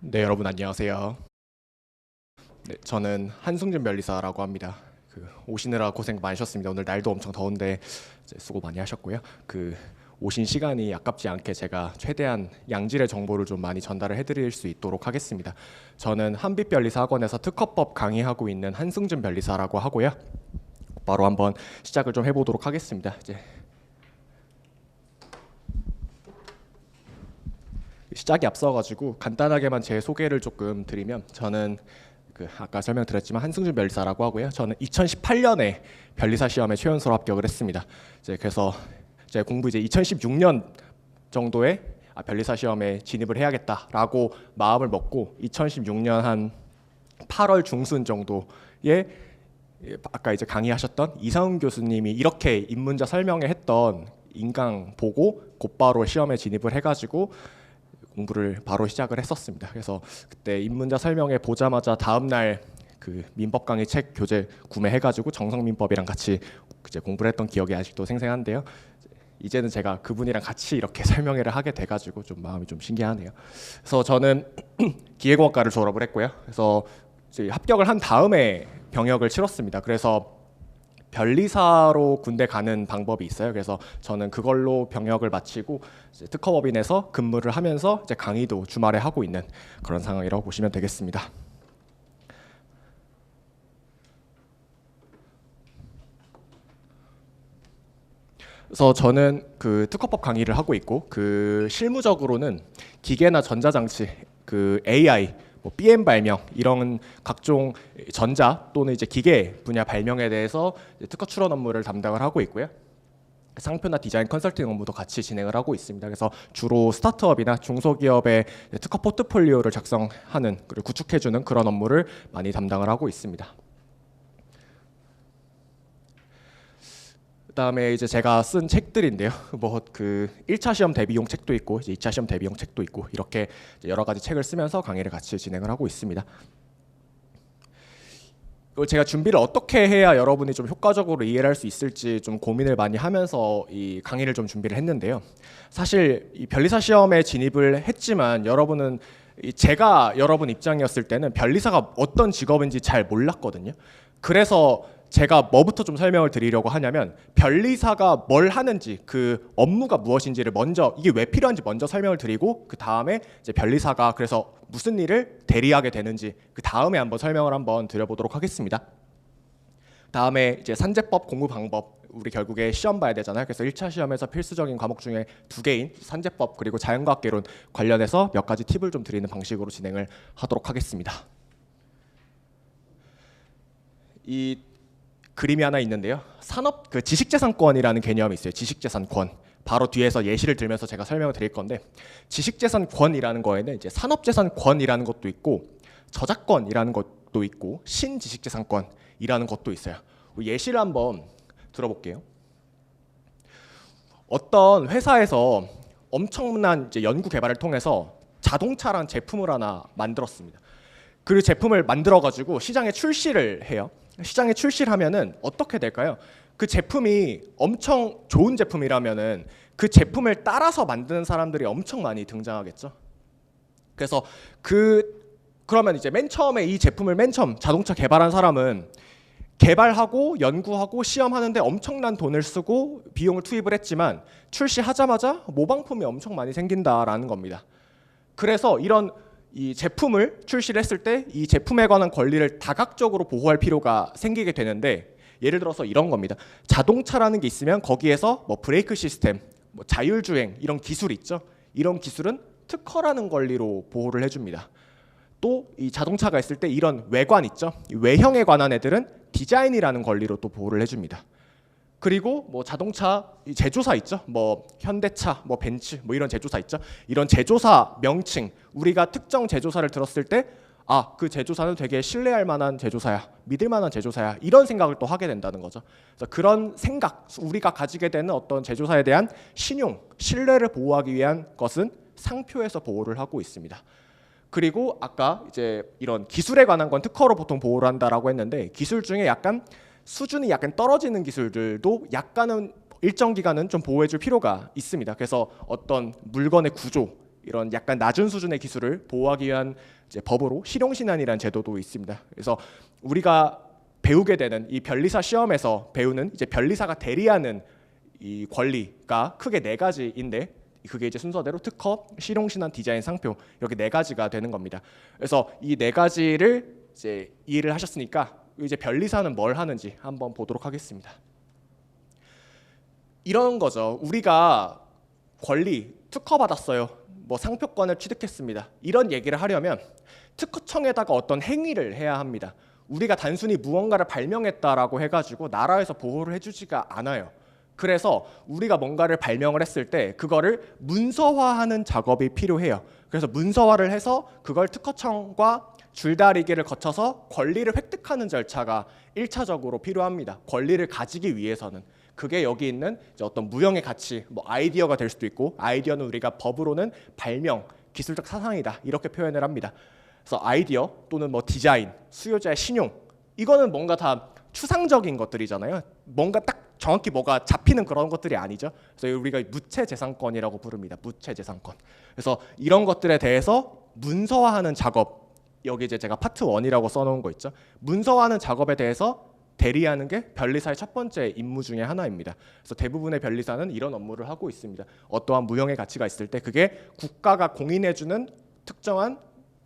네, 여러분 안녕하세요. 네, 저는 한승준 변리사라고 합니다. 오시느라 고생 많으셨습니다. 오늘 날도 엄청 더운데 이제 수고 많이 하셨고요. 오신 시간이 아깝지 않게 제가 최대한 양질의 정보를 좀 많이 전달을 해드릴 수 있도록 하겠습니다. 저는 한빛변리사 학원에서 특허법 강의하고 있는 한승준 변리사라고 하고요. 바로 한번 시작을 좀 해보도록 하겠습니다. 이제 시작이 앞서가지고 간단하게만 제 소개를 조금 드리면, 저는 아까 설명드렸지만 한승준 변리사라고 하고요. 저는 2018년에 변리사 시험에 최연소로 합격을 했습니다. 그래서 제가 공부 이제 2016년 정도에 변리사 시험에 진입을 해야겠다라고 마음을 먹고 2016년 한 8월 중순 정도에 아까 이제 강의하셨던 이상훈 교수님이 이렇게 입문자 설명회 했던 인강 보고 곧바로 시험에 진입을 해가지고 공부를 바로 시작을 했었습니다. 그래서 그때 입문자 설명회 보자마자 다음날 민법 강의 책 교재 구매해가지고 정성민법이랑 같이 이제 공부를 했던 기억이 아직도 생생한데요. 이제는 제가 그분이랑 같이 이렇게 설명회를 하게 돼가지고 좀 마음이 좀 신기하네요. 그래서 저는 기계공학과를 졸업을 했고요. 그래서 이제 합격을 한 다음에 병역을 치렀습니다. 그래서 변리사로 군대 가는 방법이 있어요. 그래서 저는 그걸로 병역을 마치고 이제 특허법인에서 근무를 하면서 이제 강의도 주말에 하고 있는 그런 상황이라고 보시면 되겠습니다. 그래서 저는 특허법 강의를 하고 있고 실무적으로는 기계나 전자장치, AI, BM 발명 이런 각종 전자 또는 이제 기계 분야 발명에 대해서 특허 출원 업무를 담당을 하고 있고요. 상표나 디자인 컨설팅 업무도 같이 진행을 하고 있습니다. 그래서 주로 스타트업이나 중소기업의 특허 포트폴리오를 작성하는 그리고 구축해주는 그런 업무를 많이 담당을 하고 있습니다. 그다음에 이제 제가 쓴 책들인데요. 1차 시험 대비용 책도 있고 이제 2차 시험 대비용 책도 있고 이렇게 여러 가지 책을 쓰면서 강의를 같이 진행을 하고 있습니다. 이걸 제가 준비를 어떻게 해야 여러분이 좀 효과적으로 이해를 할 수 있을지 좀 고민을 많이 하면서 이 강의를 좀 준비를 했는데요. 사실 이 변리사 시험에 진입을 했지만 여러분은 제가 여러분 입장이었을 때는 변리사가 어떤 직업인지 잘 몰랐거든요. 그래서 제가 뭐부터 좀 설명을 드리려고 하냐면, 변리사가 뭘 하는지 그 업무가 무엇인지를 먼저, 이게 왜 필요한지 먼저 설명을 드리고 그 다음에 이제 변리사가 그래서 무슨 일을 대리하게 되는지 그 다음에 한번 설명을 한번 드려보도록 하겠습니다. 다음에 이제 산재법 공부 방법, 우리 결국에 시험 봐야 되잖아요. 그래서 1차 시험에서 필수적인 과목 중에 2개인 산재법 그리고 자연과학개론 관련해서 몇 가지 팁을 좀 드리는 방식으로 진행을 하도록 하겠습니다. 이 그림이 하나 있는데요. 지식재산권이라는 개념이 있어요. 지식재산권. 바로 뒤에서 예시를 들면서 제가 설명을 드릴 건데, 지식재산권이라는 거에는 이제 산업재산권이라는 것도 있고 저작권이라는 것도 있고 신지식재산권이라는 것도 있어요. 예시를 한번 들어볼게요. 어떤 회사에서 엄청난 이제 연구 개발을 통해서 자동차라는 제품을 하나 만들었습니다. 그 제품을 만들어 가지고 시장에 출시를 해요. 시장에 출시를 하면은 어떻게 될까요? 그 제품이 엄청 좋은 제품이라면은 그 제품을 따라서 만드는 사람들이 엄청 많이 등장하겠죠. 그래서 그러면 이제 맨 처음에 이 제품을 맨 처음 자동차 개발한 사람은 개발하고 연구하고 시험하는데 엄청난 돈을 쓰고 비용을 투입을 했지만 출시하자마자 모방품이 엄청 많이 생긴다라는 겁니다. 그래서 이 제품을 출시를 했을 때 이 제품에 관한 권리를 다각적으로 보호할 필요가 생기게 되는데, 예를 들어서 이런 겁니다. 자동차라는 게 있으면 거기에서 브레이크 시스템, 자율주행 이런 기술 있죠. 이런 기술은 특허라는 권리로 보호를 해줍니다. 또 이 자동차가 있을 때 이런 외관 있죠. 외형에 관한 애들은 디자인이라는 권리로 또 보호를 해줍니다. 그리고 자동차 제조사 있죠. 현대차, 벤츠 이런 제조사 있죠. 이런 제조사 명칭, 우리가 특정 제조사를 들었을 때 그 제조사는 되게 신뢰할 만한 제조사야, 믿을 만한 제조사야, 이런 생각을 또 하게 된다는 거죠. 그래서 그런 생각, 우리가 가지게 되는 어떤 제조사에 대한 신용, 신뢰를 보호하기 위한 것은 상표에서 보호를 하고 있습니다. 그리고 아까 이제 이런 기술에 관한 건 특허로 보통 보호를 한다라고 했는데, 기술 중에 수준이 약간 떨어지는 기술들도 약간은 일정 기간은 좀 보호해줄 필요가 있습니다. 그래서 어떤 물건의 구조, 이런 약간 낮은 수준의 기술을 보호하기 위한 이제 법으로 실용신안이라는 제도도 있습니다. 그래서 우리가 배우게 되는 이 변리사 시험에서 배우는 이제 변리사가 대리하는 이 권리가 크게 네 가지인데, 그게 이제 순서대로 특허, 실용신안, 디자인, 상표, 이렇게 네 가지가 되는 겁니다. 그래서 이 네 가지를 이제 이해를 하셨으니까 이제 변리사는 뭘 하는지 한번 보도록 하겠습니다. 이런 거죠. 우리가 권리, 특허 받았어요. 뭐 상표권을 취득했습니다. 이런 얘기를 하려면 특허청에다가 어떤 행위를 해야 합니다. 우리가 단순히 무언가를 발명했다라고 해가지고 나라에서 보호를 해주지가 않아요. 그래서 우리가 뭔가를 발명을 했을 때 그거를 문서화하는 작업이 필요해요. 그래서 문서화를 해서 그걸 특허청과 줄다리기를 거쳐서 권리를 획득하는 절차가 1차적으로 필요합니다. 권리를 가지기 위해서는. 그게 여기 있는 이제 어떤 무형의 가치, 뭐 아이디어가 될 수도 있고, 아이디어는 우리가 법으로는 발명, 기술적 사상이다 이렇게 표현을 합니다. 그래서 아이디어 또는 뭐 디자인, 수요자의 신용, 이거는 뭔가 다 추상적인 것들이잖아요. 뭔가 딱 정확히 뭐가 잡히는 그런 것들이 아니죠. 그래서 우리가 무체재산권이라고 부릅니다. 무체재산권. 그래서 이런 것들에 대해서 문서화하는 작업, 여기 이제 제가 파트 1이라고 써놓은 거 있죠. 문서화하는 작업에 대해서 대리하는 게 변리사의 첫 번째 임무 중에 하나입니다. 그래서 대부분의 변리사는 이런 업무를 하고 있습니다. 어떠한 무형의 가치가 있을 때 그게 국가가 공인해주는 특정한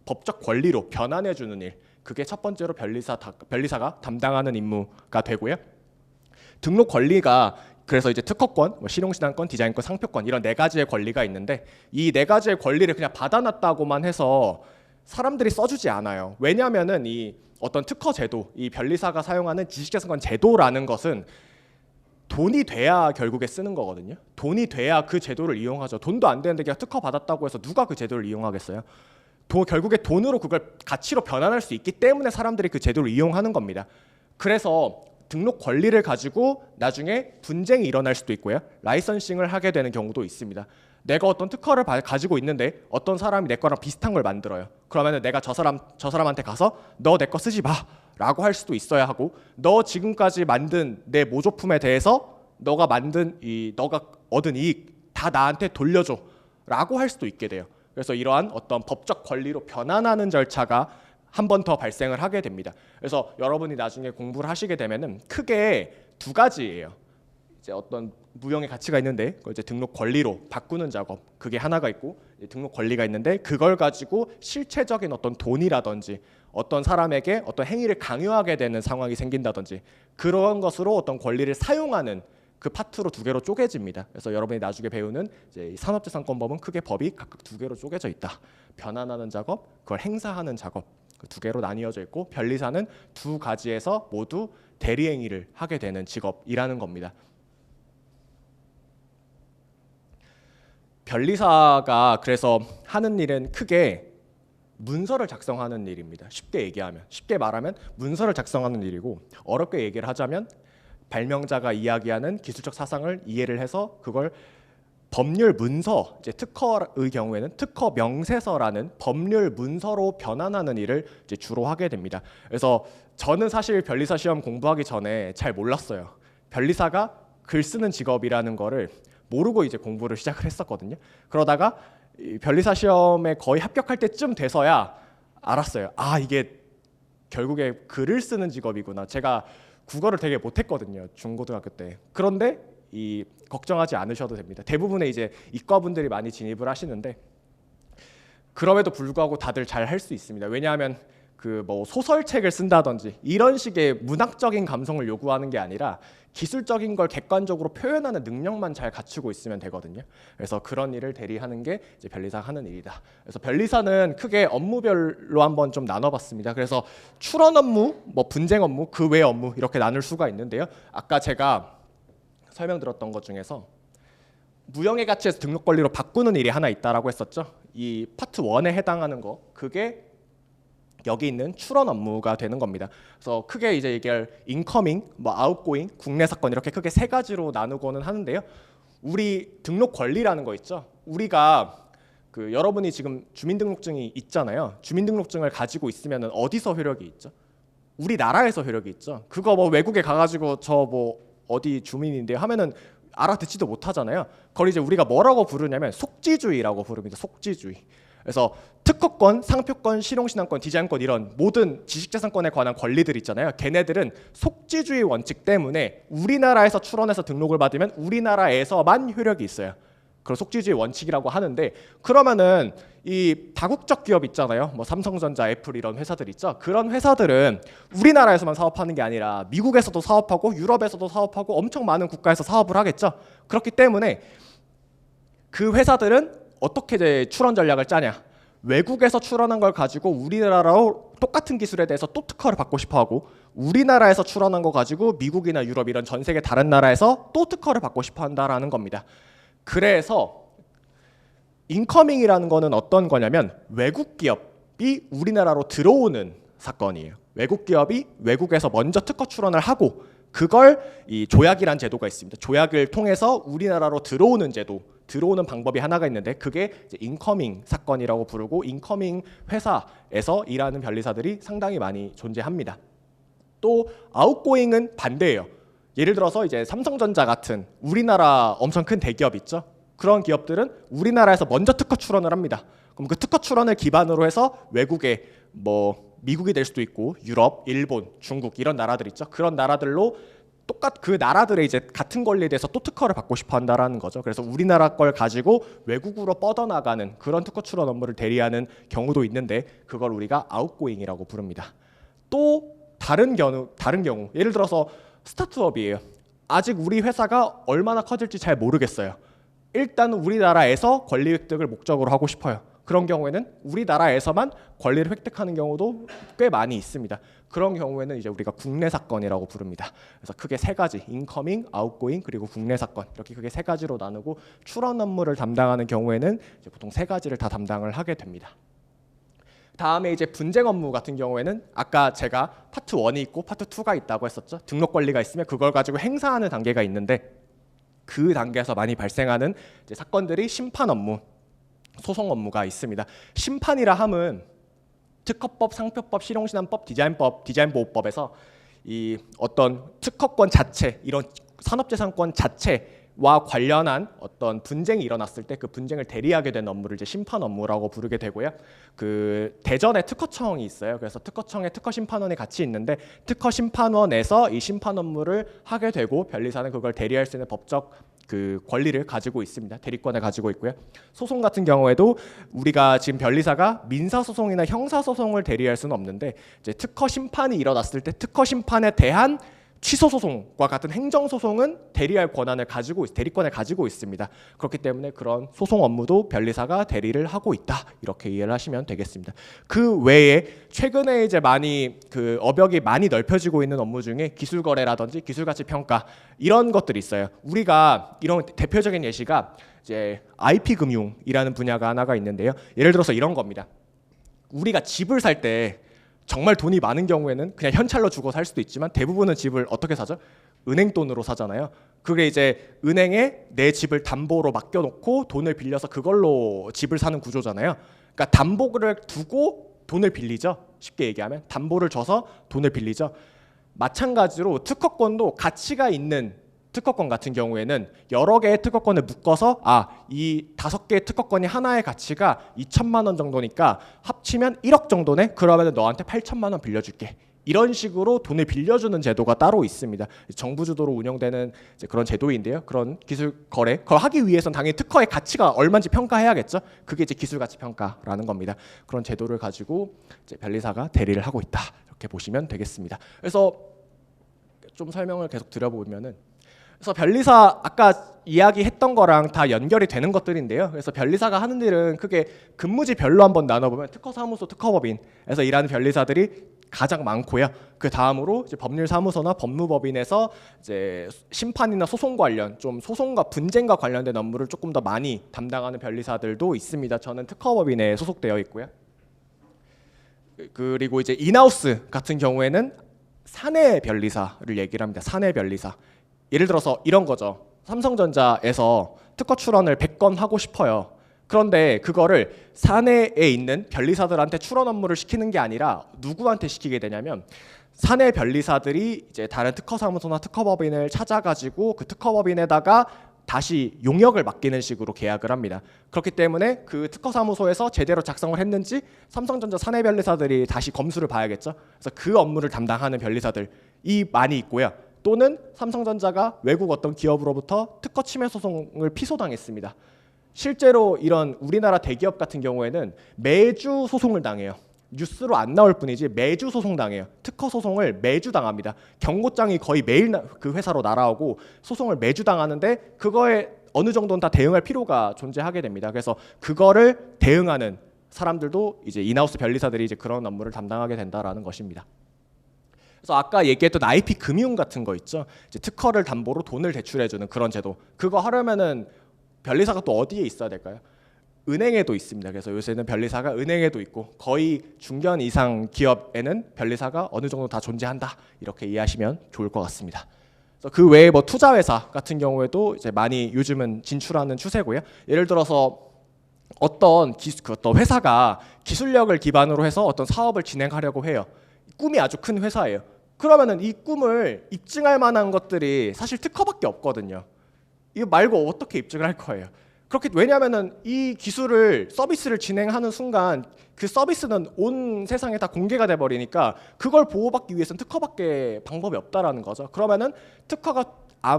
법적 권리로 변환해주는 일, 그게 첫 번째로 변리사가 담당하는 임무가 되고요. 등록 권리가 그래서 이제 특허권, 뭐 실용신안권, 디자인권, 상표권 이런 네 가지의 권리가 있는데, 이 네 가지의 권리를 그냥 받아놨다고만 해서 사람들이 써주지 않아요. 왜냐하면은 이 어떤 특허 제도, 이 변리사가 사용하는 지식재산권 제도라는 것은 돈이 돼야 결국에 쓰는 거거든요. 돈이 돼야 그 제도를 이용하죠. 돈도 안 되는데 그냥 특허 받았다고 해서 누가 그 제도를 이용하겠어요? 결국에 돈으로 그걸 가치로 변환할 수 있기 때문에 사람들이 그 제도를 이용하는 겁니다. 그래서 등록 권리를 가지고 나중에 분쟁이 일어날 수도 있고요. 라이선싱을 하게 되는 경우도 있습니다. 내가 어떤 특허를 가지고 있는데 어떤 사람이 내 거랑 비슷한 걸 만들어요. 그러면 내가 저 사람한테 가서 너 내 거 쓰지 마 라고 할 수도 있어야 하고, 너 지금까지 만든 내 모조품에 대해서 너가 얻은 이익 다 나한테 돌려줘 라고 할 수도 있게 돼요. 그래서 이러한 어떤 법적 권리로 변환하는 절차가 한 번 더 발생을 하게 됩니다. 그래서 여러분이 나중에 공부를 하시게 되면은 크게 두 가지예요. 이제 어떤 무형의 가치가 있는데 그걸 이제 등록 권리로 바꾸는 작업, 그게 하나가 있고, 등록 권리가 있는데 그걸 가지고 실체적인 어떤 돈이라든지 어떤 사람에게 어떤 행위를 강요하게 되는 상황이 생긴다든지 그런 것으로 어떤 권리를 사용하는 그 파트로 두 개로 쪼개집니다. 그래서 여러분이 나중에 배우는 이제 산업재산권법은 크게 법이 각각 두 개로 쪼개져 있다. 변환하는 작업, 그걸 행사하는 작업, 그 두 개로 나뉘어져 있고, 변리사는 두 가지에서 모두 대리행위를 하게 되는 직업이라는 겁니다. 변리사가 그래서 하는 일은 크게 문서를 작성하는 일입니다. 쉽게 말하면 문서를 작성하는 일이고, 어렵게 얘기를 하자면 발명자가 이야기하는 기술적 사상을 이해를 해서 그걸 법률 문서, 이제 특허의 경우에는 특허 명세서라는 법률 문서로 변환하는 일을 이제 주로 하게 됩니다. 그래서 저는 사실 변리사 시험 공부하기 전에 잘 몰랐어요. 변리사가 글 쓰는 직업이라는 거를 모르고 이제 공부를 시작을 했었거든요. 그러다가 이 변리사 시험에 거의 합격할 때쯤 돼서야 알았어요. 아, 이게 결국에 글을 쓰는 직업이구나. 제가 국어를 되게 못했거든요, 중고등학교 때. 그런데 걱정하지 않으셔도 됩니다. 대부분의 이제 이과분들이 많이 진입을 하시는데, 그럼에도 불구하고 다들 잘 할 수 있습니다. 왜냐하면 그 뭐 소설책을 쓴다든지 이런 식의 문학적인 감성을 요구하는 게 아니라 기술적인 걸 객관적으로 표현하는 능력만 잘 갖추고 있으면 되거든요. 그래서 그런 일을 대리하는 게 이제 변리사가 하는 일이다. 그래서 변리사는 크게 업무별로 한번 좀 나눠봤습니다. 그래서 출원 업무, 뭐 분쟁 업무, 그 외 업무 이렇게 나눌 수가 있는데요. 아까 제가 설명드렸던 것 중에서 무형의 가치에서 등록 권리로 바꾸는 일이 하나 있다라고 했었죠. 이 파트 1에 해당하는 거, 그게 여기 있는 출원 업무가 되는 겁니다. 그래서 크게 이제 이게 인커밍, 뭐 아웃고잉, 국내 사건 이렇게 크게 세 가지로 나누고는 하는데요. 우리 등록 권리라는 거 있죠. 우리가 여러분이 지금 주민등록증이 있잖아요. 주민등록증을 가지고 있으면 어디서 효력이 있죠? 우리나라에서 효력이 있죠. 그거 뭐 외국에 가가지고 저 뭐 어디 주민인데 하면은 알아듣지도 못하잖아요. 그걸 이제 우리가 뭐라고 부르냐면 속지주의라고 부릅니다. 속지주의. 그래서 특허권, 상표권, 실용신앙권, 디자인권 이런 모든 지식재산권에 관한 권리들 있잖아요. 걔네들은 속지주의 원칙 때문에 우리나라에서 출원해서 등록을 받으면 우리나라에서만 효력이 있어요. 그걸 속지주의 원칙이라고 하는데, 그러면은 이 다국적 기업 있잖아요. 뭐 삼성전자, 애플 이런 회사들 있죠. 그런 회사들은 우리나라에서만 사업하는 게 아니라 미국에서도 사업하고 유럽에서도 사업하고 엄청 많은 국가에서 사업을 하겠죠. 그렇기 때문에 그 회사들은 어떻게 이제 출원 전략을 짜냐? 외국에서 출원한 걸 가지고 우리나라로 똑같은 기술에 대해서 또 특허를 받고 싶어하고, 우리나라에서 출원한 거 가지고 미국이나 유럽 이런 전 세계 다른 나라에서 또 특허를 받고 싶어한다라는 겁니다. 그래서 인커밍이라는 거는 어떤 거냐면 외국 기업이 우리나라로 들어오는 사건이에요. 외국 기업이 외국에서 먼저 특허 출원을 하고 그걸 이 조약이란 제도가 있습니다. 조약을 통해서 우리나라로 들어오는 제도, 들어오는 방법이 하나가 있는데 그게 이제 인커밍 사건이라고 부르고, 인커밍 회사에서 일하는 변리사들이 상당히 많이 존재합니다. 또 아웃고잉은 반대예요. 예를 들어서 이제 삼성전자 같은 우리나라 엄청 큰 대기업 있죠. 그런 기업들은 우리나라에서 먼저 특허 출원을 합니다. 그럼 그 특허 출원을 기반으로 해서 외국에 뭐 미국이 될 수도 있고 유럽, 일본, 중국 이런 나라들 있죠. 그런 나라들로 그 나라들의 이제 같은 권리에 대해서 또 특허를 받고 싶어 한다라는 거죠. 그래서 우리나라 걸 가지고 외국으로 뻗어나가는 그런 특허 출원 업무를 대리하는 경우도 있는데 그걸 우리가 아웃고잉이라고 부릅니다. 또 다른 경우 예를 들어서 스타트업이에요. 아직 우리 회사가 얼마나 커질지 잘 모르겠어요. 일단 우리나라에서 권리 획득을 목적으로 하고 싶어요. 그런 경우에는 우리나라에서만 권리를 획득하는 경우도 꽤 많이 있습니다. 그런 경우에는 이제 우리가 국내 사건이라고 부릅니다. 그래서 크게 세 가지, 인커밍, 아웃고잉, 그리고 국내 사건, 이렇게 크게 세 가지로 나누고 출원 업무를 담당하는 경우에는 이제 보통 세 가지를 다 담당을 하게 됩니다. 다음에 이제 분쟁 업무 같은 경우에는 아까 제가 파트 1이 있고 파트 2가 있다고 했었죠. 등록 권리가 있으면 그걸 가지고 행사하는 단계가 있는데 그 단계에서 많이 발생하는 이제 사건들이 심판 업무, 소송 업무가 있습니다. 심판이라 함은 특허법, 상표법, 실용신안법, 디자인보호법에서 이 어떤 특허권 자체, 이런 산업재산권 자체와 관련한 어떤 분쟁이 일어났을 때 그 분쟁을 대리하게 되는 업무를 이제 심판 업무라고 부르게 되고요. 그 대전에 특허청이 있어요. 그래서 특허청에 특허심판원이 같이 있는데 특허심판원에서 이 심판 업무를 하게 되고 변리사는 그걸 대리할 수 있는 법적 그 권리를 가지고 있습니다. 대리권을 가지고 있고요. 소송 같은 경우에도 우리가 지금 변리사가 민사소송이나 형사소송을 대리할 수는 없는데 이제 특허 심판이 일어났을 때 특허 심판에 대한 취소 소송과 같은 행정 소송은 대리할 권한을 가지고 대리권을 가지고 있습니다. 그렇기 때문에 그런 소송 업무도 변리사가 대리를 하고 있다. 이렇게 이해를 하시면 되겠습니다. 그 외에 최근에 이제 많이 그 업역이 많이 넓혀지고 있는 업무 중에 기술 거래라든지 기술 가치 평가 이런 것들이 있어요. 우리가 이런 대표적인 예시가 이제 IP 금융이라는 분야가 하나가 있는데요. 예를 들어서 이런 겁니다. 우리가 집을 살 때 정말 돈이 많은 경우에는 그냥 현찰로 주고 살 수도 있지만 대부분은 집을 어떻게 사죠? 은행 돈으로 사잖아요. 그게 이제 은행에 내 집을 담보로 맡겨놓고 돈을 빌려서 그걸로 집을 사는 구조잖아요. 그러니까 담보를 두고 돈을 빌리죠. 쉽게 얘기하면 담보를 줘서 돈을 빌리죠. 마찬가지로 특허권도 가치가 있는 특허권 같은 경우에는 여러 개의 특허권을 묶어서 이 5개의 특허권이 하나의 가치가 2천만 원 정도니까 합치면 1억 정도네? 그러면 너한테 8천만 원 빌려줄게. 이런 식으로 돈을 빌려주는 제도가 따로 있습니다. 정부 주도로 운영되는 이제 그런 제도인데요. 그런 기술 거래, 그걸 하기 위해서는 당연히 특허의 가치가 얼마인지 평가해야겠죠. 그게 이제 기술 가치 평가라는 겁니다. 그런 제도를 가지고 이제 변리사가 대리를 하고 있다. 이렇게 보시면 되겠습니다. 그래서 좀 설명을 계속 드려보면은, 그래서 변리사 아까 이야기했던 거랑 다 연결이 되는 것들인데요. 그래서 변리사가 하는 일은 크게 근무지 별로 한번 나눠보면 특허사무소, 특허법인에서 일하는 변리사들이 가장 많고요. 그 다음으로 이제 법률사무소나 법무법인에서 이제 심판이나 소송 관련, 좀 소송과 분쟁과 관련된 업무를 조금 더 많이 담당하는 변리사들도 있습니다. 저는 특허법인에 소속되어 있고요. 그리고 이제 인하우스 같은 경우에는 사내 변리사를 얘기를 합니다. 사내 변리사. 예를 들어서 이런 거죠. 삼성전자에서 특허 출원을 100건 하고 싶어요. 그런데 그거를 사내에 있는 변리사들한테 출원 업무를 시키는 게 아니라 누구한테 시키게 되냐면 사내 변리사들이 이제 다른 특허사무소나 특허법인을 찾아가지고 그 특허법인에다가 다시 용역을 맡기는 식으로 계약을 합니다. 그렇기 때문에 그 특허사무소에서 제대로 작성을 했는지 삼성전자 사내 변리사들이 다시 검수를 봐야겠죠. 그래서 그 업무를 담당하는 변리사들이 많이 있고요. 또는 삼성전자가 외국 어떤 기업으로부터 특허 침해 소송을 피소당했습니다. 실제로 이런 우리나라 대기업 같은 경우에는 매주 소송을 당해요. 뉴스로 안 나올 뿐이지 매주 소송당해요. 특허 소송을 매주 당합니다. 경고장이 거의 매일 그 회사로 날아오고 소송을 매주 당하는데 그거에 어느 정도는 다 대응할 필요가 존재하게 됩니다. 그래서 그거를 대응하는 사람들도 이제 인하우스 변리사들이 이제 그런 업무를 담당하게 된다라는 것입니다. 그래서 아까 얘기했던 IP 금융 같은 거 있죠. 이제 특허를 담보로 돈을 대출해주는 그런 제도. 그거 하려면은 변리사가 또 어디에 있어야 될까요? 은행에도 있습니다. 그래서 요새는 변리사가 은행에도 있고 거의 중견 이상 기업에는 변리사가 어느 정도 다 존재한다. 이렇게 이해하시면 좋을 것 같습니다. 그래서 그 외에 뭐 투자회사 같은 경우에도 이제 많이 요즘은 진출하는 추세고요. 예를 들어서 어떤 회사가 기술력을 기반으로 해서 어떤 사업을 진행하려고 해요. 꿈이 아주 큰 회사예요. 그러면은 이 꿈을 입증할 만한 것들이 사실 특허밖에 없거든요. 이거 말고 어떻게 입증을 할 거예요? 그렇게 왜냐하면은 이 기술을 서비스를 진행하는 순간 그 서비스는 온 세상에 다 공개가 돼 버리니까 그걸 보호받기 위해서는 특허밖에 방법이 없다라는 거죠. 그러면은 특허가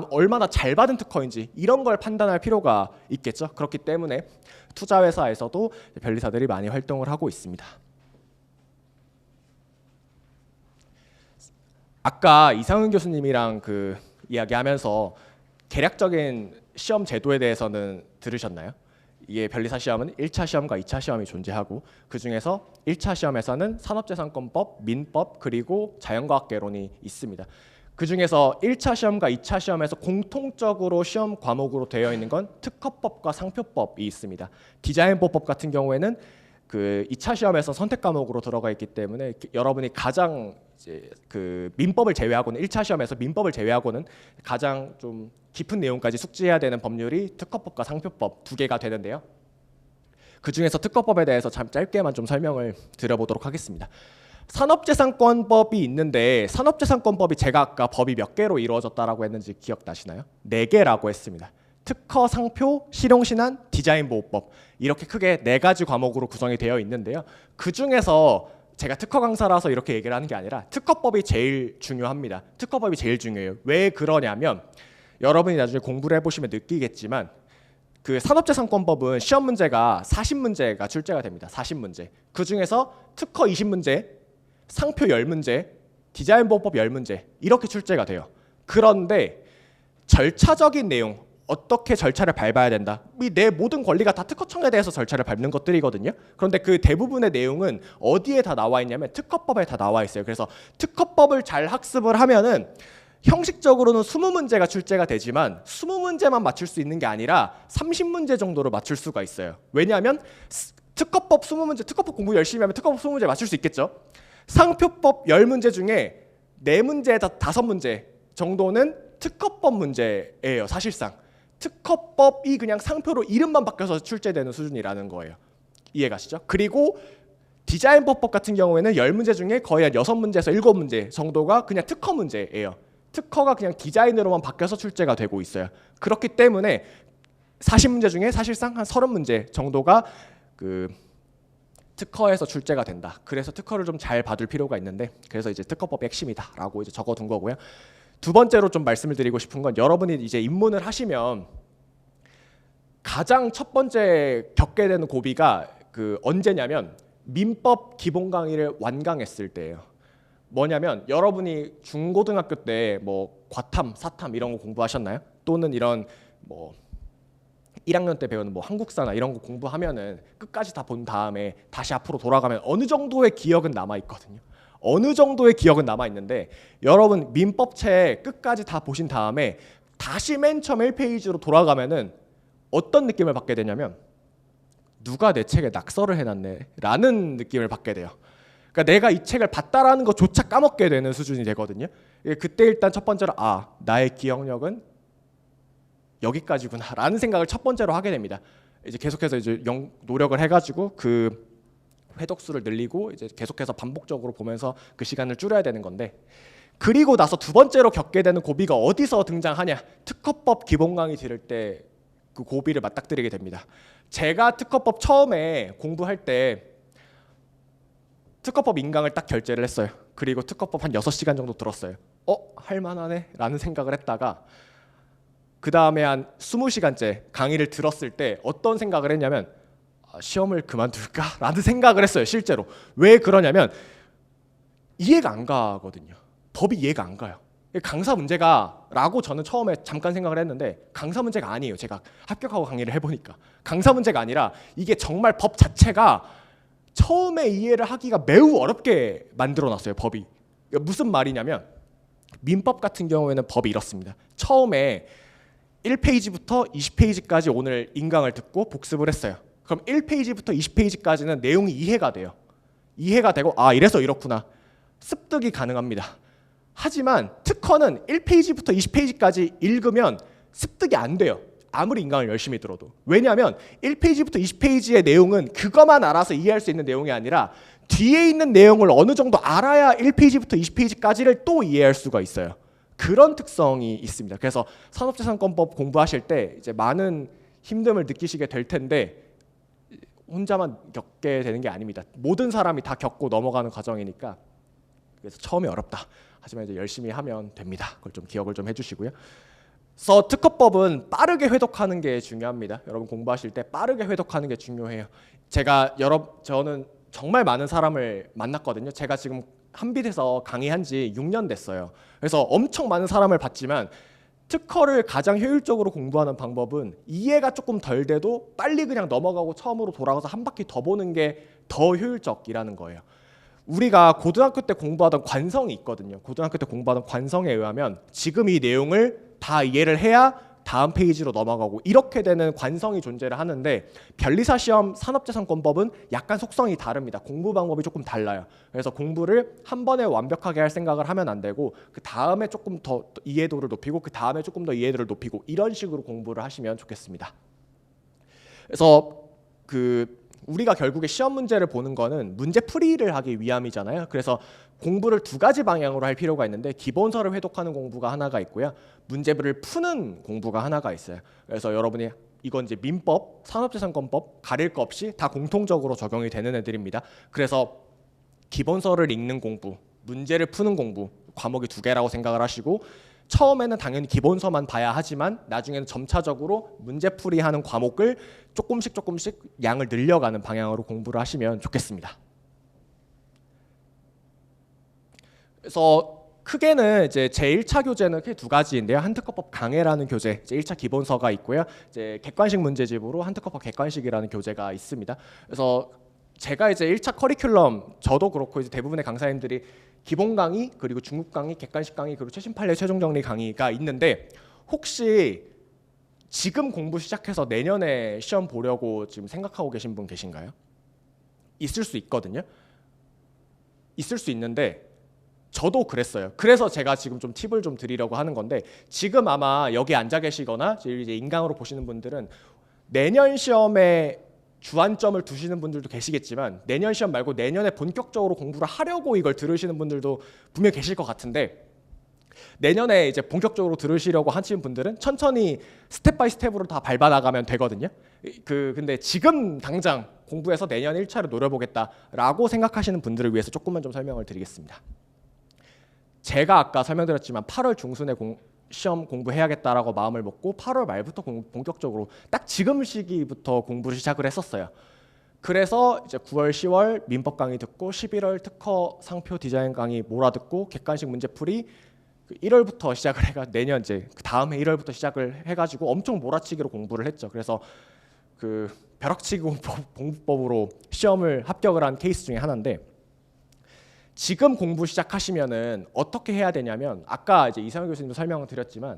얼마나 잘 받은 특허인지 이런 걸 판단할 필요가 있겠죠. 그렇기 때문에 투자 회사에서도 변리사들이 많이 활동을 하고 있습니다. 아까 이상은 교수님이랑 그 이야기하면서 계략적인 시험 제도에 대해서는 들으셨나요? 이게 변리사 시험은 1차 시험과 2차 시험이 존재하고 그 중에서 1차 시험에서는 산업재산권법, 민법 그리고 자연과학개론이 있습니다. 그 중에서 1차 시험과 2차 시험에서 공통적으로 시험 과목으로 되어 있는 건 특허법과 상표법이 있습니다. 디자인보법 같은 경우에는 그 2차 시험에서 선택 과목으로 들어가 있기 때문에 여러분이 가장 이제 그 민법을 제외하고는 1차 시험에서 민법을 제외하고는 가장 좀 깊은 내용까지 숙지해야 되는 법률이 특허법과 상표법 두 개가 되는데요. 그 중에서 특허법에 대해서 참 짧게만 좀 설명을 드려보도록 하겠습니다. 산업재산권법이 있는데 산업재산권법이 제가 아까 법이 몇 개로 이루어졌다라고 했는지 기억나시나요? 4개라고 했습니다. 특허, 상표, 실용신안, 디자인보호법 이렇게 크게 4가지 과목으로 구성이 되어 있는데요. 그 중에서 제가 특허 강사라서 이렇게 얘기를 하는 게 아니라 특허법이 제일 중요합니다. 특허법이 제일 중요해요. 왜 그러냐면 여러분이 나중에 공부를 해보시면 느끼겠지만 그 산업재산권법은 시험 문제가 40문제가 출제가 됩니다. 40문제. 그 중에서 특허 20문제, 상표 10문제, 디자인보호법 10문제 이렇게 출제가 돼요. 그런데 절차적인 내용 어떻게 절차를 밟아야 된다. 내 모든 권리가 다 특허청에 대해서 절차를 밟는 것들이거든요. 그런데 그 대부분의 내용은 어디에 다 나와 있냐면 특허법에 다 나와 있어요. 그래서 특허법을 잘 학습을 하면은 형식적으로는 20문제가 출제가 되지만 20문제만 맞출 수 있는 게 아니라 30문제 정도로 맞출 수가 있어요. 왜냐하면 특허법 20문제, 특허법 공부 열심히 하면 특허법 20문제 맞출 수 있겠죠. 상표법 10문제 중에 4문제에서 5문제 정도는 특허법 문제예요. 사실상. 특허법이 그냥 상표로 이름만 바뀌어서 출제되는 수준이라는 거예요. 이해가시죠? 그리고 디자인법법 같은 경우에는 10문제 중에 거의 한 6문제에서 7문제 정도가 그냥 특허 문제예요. 특허가 그냥 디자인으로만 바뀌어서 출제가 되고 있어요. 그렇기 때문에 40문제 중에 사실상 한 30문제 정도가 그 특허에서 출제가 된다. 그래서 특허를 좀 잘 봐둘 필요가 있는데 그래서 이제 특허법의 핵심이다라고 이제 적어둔 거고요. 두 번째로 좀 말씀을 드리고 싶은 건 여러분이 이제 입문을 하시면 가장 첫 번째 겪게 되는 고비가 그 언제냐면 민법 기본 강의를 완강했을 때예요. 뭐냐면 여러분이 중고등학교 때 뭐 과탐, 사탐 이런 거 공부하셨나요? 또는 이런 뭐 1학년 때 배우는 뭐 한국사나 이런 거 공부하면은 끝까지 다 본 다음에 다시 앞으로 돌아가면 어느 정도의 기억은 남아 있거든요. 어느 정도의 기억은 남아 있는데 여러분 민법책 끝까지 다 보신 다음에 다시 맨 처음 1페이지로 돌아가면은 어떤 느낌을 받게 되냐면 누가 내 책에 낙서를 해놨네 라는 느낌을 받게 돼요. 그러니까 내가 이 책을 봤다라는 것조차 까먹게 되는 수준이 되거든요. 그때 일단 첫 번째로 나의 기억력은 여기까지구나 라는 생각을 첫 번째로 하게 됩니다. 이제 계속해서 이제 노력을 해가지고 그 회독수를 늘리고 이제 계속해서 반복적으로 보면서 그 시간을 줄여야 되는 건데, 그리고 나서 두 번째로 겪게 되는 고비가 어디서 등장하냐? 특허법 기본 강의 들을 때 그 고비를 맞닥뜨리게 됩니다. 제가 특허법 처음에 공부할 때 특허법 인강을 딱 결제를 했어요. 그리고 특허법 한 6시간 정도 들었어요. 할만하네 라는 생각을 했다가 그 다음에 한 20시간째 강의를 들었을 때 어떤 생각을 했냐면 시험을 그만둘까? 라는 생각을 했어요. 실제로. 왜 그러냐면 이해가 안 가거든요. 법이 이해가 안 가요. 강사 문제가 라고 저는 처음에 잠깐 생각을 했는데 강사 문제가 아니에요. 제가 합격하고 강의를 해보니까 강사 문제가 아니라 이게 정말 법 자체가 처음에 이해를 하기가 매우 어렵게 만들어놨어요. 법이. 무슨 말이냐면 민법 같은 경우에는 법이 이렇습니다. 처음에 1페이지부터 20페이지까지 오늘 인강을 듣고 복습을 했어요. 그럼 1페이지부터 20페이지까지는 내용이 이해가 돼요. 이해가 되고 이래서 이렇구나. 습득이 가능합니다. 하지만 특허는 1페이지부터 20페이지까지 읽으면 습득이 안 돼요. 아무리 인강을 열심히 들어도. 왜냐하면 1페이지부터 20페이지의 내용은 그것만 알아서 이해할 수 있는 내용이 아니라 뒤에 있는 내용을 어느 정도 알아야 1페이지부터 20페이지까지를 또 이해할 수가 있어요. 그런 특성이 있습니다. 그래서 산업재산권법 공부하실 때 이제 많은 힘듦을 느끼시게 될 텐데 혼자만 겪게 되는 게 아닙니다. 모든 사람이 다 겪고 넘어가는 과정이니까. 그래서 처음에 어렵다. 하지만 이제 열심히 하면 됩니다. 그걸 좀 기억을 좀 해주시고요. 그래서 특허법은 빠르게 회독하는 게 중요합니다. 여러분 공부하실 때 빠르게 회독하는 게 중요해요. 저는 정말 많은 사람을 만났거든요. 제가 지금 한빛에서 강의한 지 6년 됐어요. 그래서 엄청 많은 사람을 봤지만 특허를 가장 효율적으로 공부하는 방법은 이해가 조금 덜 돼도 빨리 그냥 넘어가고 처음으로 돌아가서 한 바퀴 더 보는 게 더 효율적이라는 거예요. 우리가 고등학교 때 공부하던 관성이 있거든요. 고등학교 때 공부하던 관성에 의하면 지금 이 내용을 다 이해를 해야 다음 페이지로 넘어가고 이렇게 되는 관성이 존재를 하는데 변리사 시험 산업재산권법은 약간 속성이 다릅니다. 공부 방법이 조금 달라요. 그래서 공부를 한 번에 완벽하게 할 생각을 하면 안 되고 그 다음에 조금 더 이해도를 높이고 그 다음에 조금 더 이해도를 높이고 이런 식으로 공부를 하시면 좋겠습니다. 그래서 우리가 결국에 시험 문제를 보는 거는 문제 풀이를 하기 위함이잖아요. 그래서 공부를 두 가지 방향으로 할 필요가 있는데 기본서를 회독하는 공부가 하나가 있고요. 문제를 푸는 공부가 하나가 있어요. 그래서 여러분이 이건 이제 민법, 산업재산권법 가릴 거 없이 다 공통적으로 적용이 되는 애들입니다. 그래서 기본서를 읽는 공부, 문제를 푸는 공부 과목이 두 개라고 생각을 하시고 처음에는 당연히 기본서만 봐야 하지만 나중에는 점차적으로 문제풀이하는 과목을 조금씩 양을 늘려가는 방향으로 공부를 하시면 좋겠습니다. 그래서 크게는 이제 제1차 교재는 크게 두 가지인데요. 한특허법 강해라는 교재, 이제 1차 기본서가 있고요. 이제 객관식 문제집으로 한특허법 객관식이라는 교재가 있습니다. 그래서 제가 이제 1차 커리큘럼 저도 그렇고 이제 대부분의 강사님들이 기본 강의 그리고 중급 강의, 객관식 강의 그리고 최신 판례 최종 정리 강의가 있는데 혹시 지금 공부 시작해서 내년에 시험 보려고 지금 생각하고 계신 분 계신가요? 있을 수 있거든요. 있을 수 있는데 저도 그랬어요. 그래서 제가 지금 좀 팁을 좀 드리려고 하는 건데 지금 아마 여기 앉아 계시거나 이제 인강으로 보시는 분들은 내년 시험에 주안점을 두시는 분들도 계시겠지만 내년 시험 말고 내년에 본격적으로 공부를 하려고 이걸 들으시는 분들도 분명 계실 것 같은데 내년에 이제 본격적으로 들으시려고 하시는 분들은 천천히 스텝 바이 스텝으로 다 밟아 나가면 되거든요. 근데 지금 당장 공부해서 내년 1차를 노려보겠다라고 생각하시는 분들을 위해서 조금만 좀 설명을 드리겠습니다. 제가 아까 설명드렸지만 8월 중순에 시험 공부해야겠다라고 마음을 먹고 8월 말부터 본격적으로 딱 지금 시기부터 공부를 시작을 했었어요. 그래서 이제 9월, 10월 민법 강의 듣고 11월 특허 상표 디자인 강의 몰아듣고 객관식 문제풀이 1월부터 시작을 해가 내년 이제 그 다음에 1월부터 시작을 해가지고 엄청 몰아치기로 공부를 했죠. 그래서 벼락치기 공부법으로 시험을 합격을 한 케이스 중에 하나인데 지금 공부 시작하시면은 어떻게 해야 되냐면 아까 이제 이상현 교수님도 설명을 드렸지만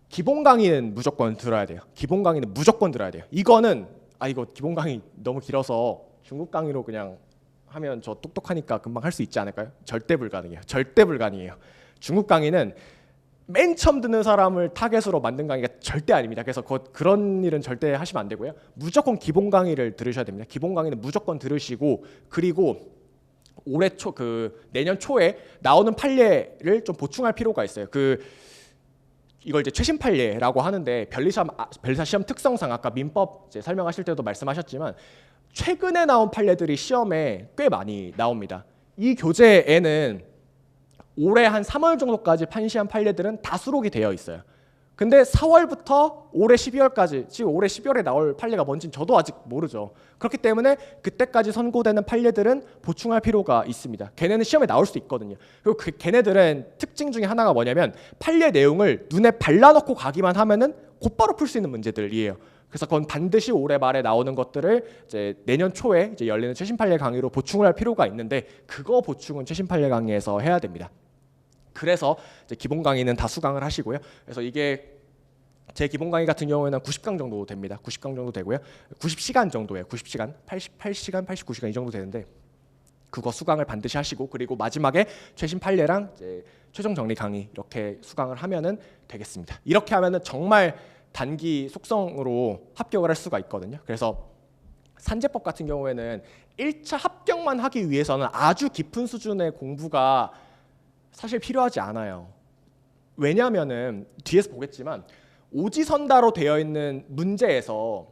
기본 강의는 무조건 들어야 돼요. 기본 강의는 무조건 들어야 돼요. 이거는 이거 기본 강의 너무 길어서 중급 강의로 그냥 하면 저 똑똑하니까 금방 할 수 있지 않을까요? 절대 불가능해요. 절대 불가능해요. 중급 강의는 맨 처음 듣는 사람을 타겟으로 만든 강의가 절대 아닙니다. 그래서 그런 일은 절대 하시면 안 되고요. 무조건 기본 강의를 들으셔야 됩니다. 기본 강의는 무조건 들으시고, 그리고 올해 내년 초에 나오는 판례를 좀 보충할 필요가 있어요. 이걸 이제 최신 판례라고 하는데, 변리사 시험 특성상 아까 민법 이제 설명하실 때도 말씀하셨지만 최근에 나온 판례들이 시험에 꽤 많이 나옵니다. 이 교재에는 올해 한 3월 정도까지 판시한 판례들은 다 수록이 되어 있어요. 근데 4월부터 올해 12월까지, 지금 올해 12월에 나올 판례가 뭔지는 저도 아직 모르죠. 그렇기 때문에 그때까지 선고되는 판례들은 보충할 필요가 있습니다. 걔네는 시험에 나올 수 있거든요. 그리고 걔네들은 특징 중에 하나가 뭐냐면 판례 내용을 눈에 발라놓고 가기만 하면은 곧바로 풀 수 있는 문제들이에요. 그래서 그건 반드시 올해 말에 나오는 것들을 이제 내년 초에 이제 열리는 최신 판례 강의로 보충을 할 필요가 있는데, 그거 보충은 최신 판례 강의에서 해야 됩니다. 그래서 이제 기본 강의는 다 수강을 하시고요. 그래서 이게 제 기본 강의 같은 경우에는 90강 정도 됩니다. 90강 정도 되고요. 90시간 정도예요. 90시간, 88시간, 89시간 이 정도 되는데, 그거 수강을 반드시 하시고, 그리고 마지막에 최신 판례랑 이제 최종 정리 강의 이렇게 수강을 하면은 되겠습니다. 이렇게 하면은 정말 단기 속성으로 합격을 할 수가 있거든요. 그래서 산재법 같은 경우에는 1차 합격만 하기 위해서는 아주 깊은 수준의 공부가 사실 필요하지 않아요. 왜냐하면은 뒤에서 보겠지만 오지선다로 되어 있는 문제에서